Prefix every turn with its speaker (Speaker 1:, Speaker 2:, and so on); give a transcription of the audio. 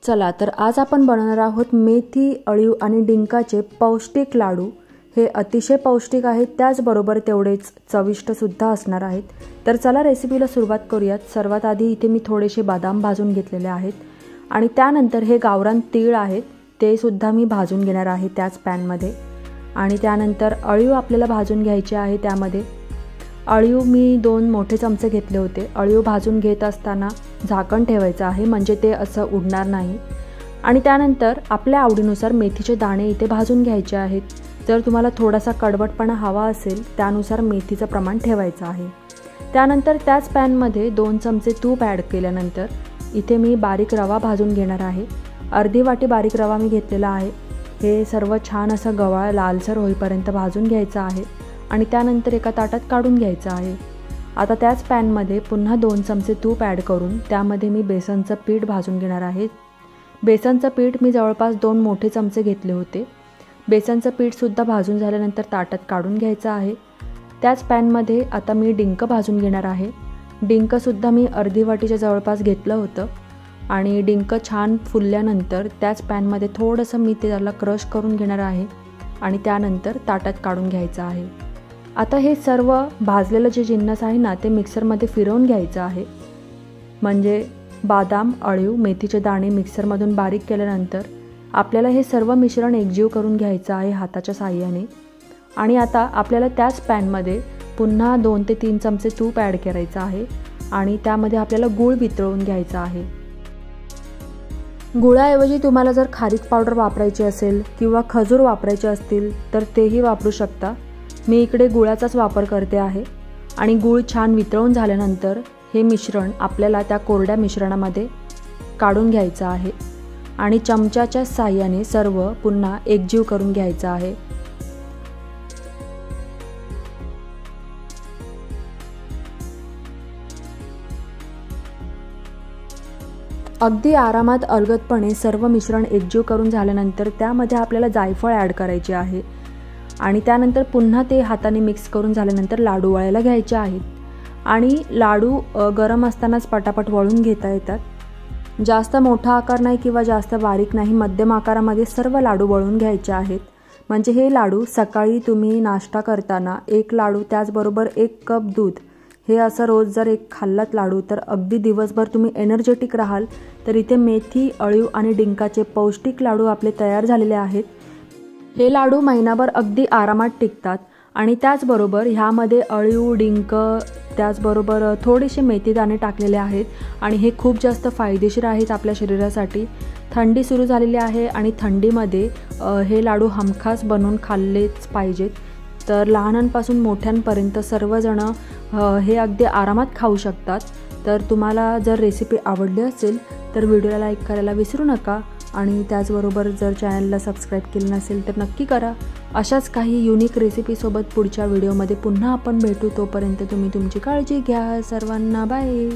Speaker 1: चला तर आज आपण बनवणार आहोत मेथी, अळीव आणि डिंकाचे पौष्टिक लाडू। हे अतिशय पौष्टिक आहेत, त्याचबरोबर तेवढेच चविष्ट सुद्धा असणार आहेत। तर चला रेसिपीला सुरुवात करूयात। सर्वात आधी इथे मी थोडेसे बदाम भाजून घेतलेले आहेत आणि त्यानंतर हे गावरान तीळ आहेत, ते सुद्धा मी भाजून घेणार आहे त्याच पॅन मध्ये। आणि त्यानंतर अळीव आपल्याला भाजून घ्यायचे आहे। त्यामध्ये अळीव मी 2 मोठे चमचे घेतले होते। अळीव भाजून घेत असताना झाकण ठेवायचं आहे, म्हणजे ते असं उडणार नाही। आणि त्यानंतर आपल्या आवडीनुसार मेथीचे दाणे इथे भाजून घ्यायचे आहेत। जर तुम्हाला थोडासा कडवटपणा हवा असेल त्यानुसार मेथीचं प्रमाण ठेवायचं आहे। त्यानंतर त्याच पॅन मध्ये 2 चमचे तूप ॲड केल्यानंतर इथे मी बारीक रवा भाजून घेणार आहे। अर्धी वाटी बारीक रवा मी घेतलेला आहे। हे सर्व छान असं गव्हाळ लालसर होईपर्यंत भाजून घ्यायचं आहे आणि त्यानंतर एका ताटात काढून घ्यायचं आहे। आता त्याच पॅन मध्ये पुन्हा 2 चमचे तूप ॲड करून त्यामध्ये मी बेसनचं पीठ भाजून घेणार आहे। बेसनचं पीठ मी जवळपास 2 मोठे चमचे घेतले होते। बेसनचं पीठ सुद्धा भाजून झाल्यानंतर ताटात काढून घ्यायचं आहे। त्याच पॅन मध्ये आता मी डिंक भाजून घेणार आहे। डिंक सुद्धा मी अर्धी वाटीच्या जवळपास घेतलं होतं आणि डिंक छान फुलल्यानंतर त्याच पॅन मध्ये थोडंसं मी त्याला क्रश करून घेणार आहे आणि त्यानंतर ताटात काढून घ्यायचं आहे। आता हे सर्व भाजलेलं जे जिन्नस आहे ना, ते मिक्सरमध्ये फिरवून घ्यायचं आहे। म्हणजे बदाम, अळीव, मेथीचे दाणे मिक्सरमधून बारीक केल्यानंतर आपल्याला हे सर्व मिश्रण एकजीव करून घ्यायचं आहे हाताच्या साहाय्याने। आणि आता आपल्याला त्याच पॅनमध्ये पुन्हा 2 ते 3 चमचे तूप ॲड करायचं आहे आणि त्यामध्ये आपल्याला गूळ वितळवून घ्यायचा आहे। गुळाऐवजी तुम्हाला जर खारीक पावडर वापरायची असेल किंवा खजूर वापरायचे असतील तर तेही वापरू शकता। मी इकडे गुळाचाच वापर करते आहे। आणि गूळ छान वितळून झाल्यानंतर हे मिश्रण आपल्याला त्या कोरड्या मिश्रणामध्ये काढून घ्यायचं आहे आणि चमच्याच्या साहाय्याने सर्व पुन्हा एकजीव करून घ्यायचं आहे। अगदी आरामात अलगदपणे सर्व मिश्रण एकजीव करून झाल्यानंतर त्यामध्ये आपल्याला जायफळ ॲड करायचे आहे आणि त्यानंतर पुन्हा ते हाताने मिक्स करून झाल्यानंतर लाडू वळायला घ्यायचे आहेत। आणि लाडू गरम असतानाच पटापट वळून घेता येतात। जास्त मोठा आकार नाही किंवा जास्त बारीक नाही, मध्यम आकारामध्ये सर्व लाडू वळून घ्यायचे आहेत। म्हणजे हे लाडू सकाळी तुम्ही नाश्ता करताना 1 लाडू त्याचबरोबर 1 कप दूध हे असं रोज जर एक खाल्लात लाडू तर अगदी दिवसभर तुम्ही एनर्जेटिक राहाल। तर इथे मेथी, अळीव आणि डिंकाचे पौष्टिक लाडू आपले तयार झालेले आहेत। हे लाडू महिनाभर अगदी आरामात टिकतात आणि त्याचबरोबर ह्यामध्ये अळीव, डिंक त्याचबरोबर थोडेसे मेथीदाणे टाकलेले आहेत आणि हे खूप जास्त फायदेशीर आहेत आपल्या शरीरासाठी। थंडी सुरू झालेली आहे आणि थंडीमध्ये हे लाडू हमखास बनवून खाल्लेच पाहिजेत। तर लहानांपासून मोठ्यांपर्यंत सर्वजण हे अगदी आरामात खाऊ शकतात। तर तुम्हाला जर रेसिपी आवडली असेल तर व्हिडिओला लाईक करायला विसरू नका आणि त्याचबरोबर जर चॅनलला सबस्क्राईब केलं नसेल तर नक्की करा। अशाच काही युनिक रेसिपीसोबत पुढच्या व्हिडिओमध्ये पुन्हा आपण भेटू। तोपर्यंत तुम्ही तुमची काळजी घ्या। सर्वांना बाय।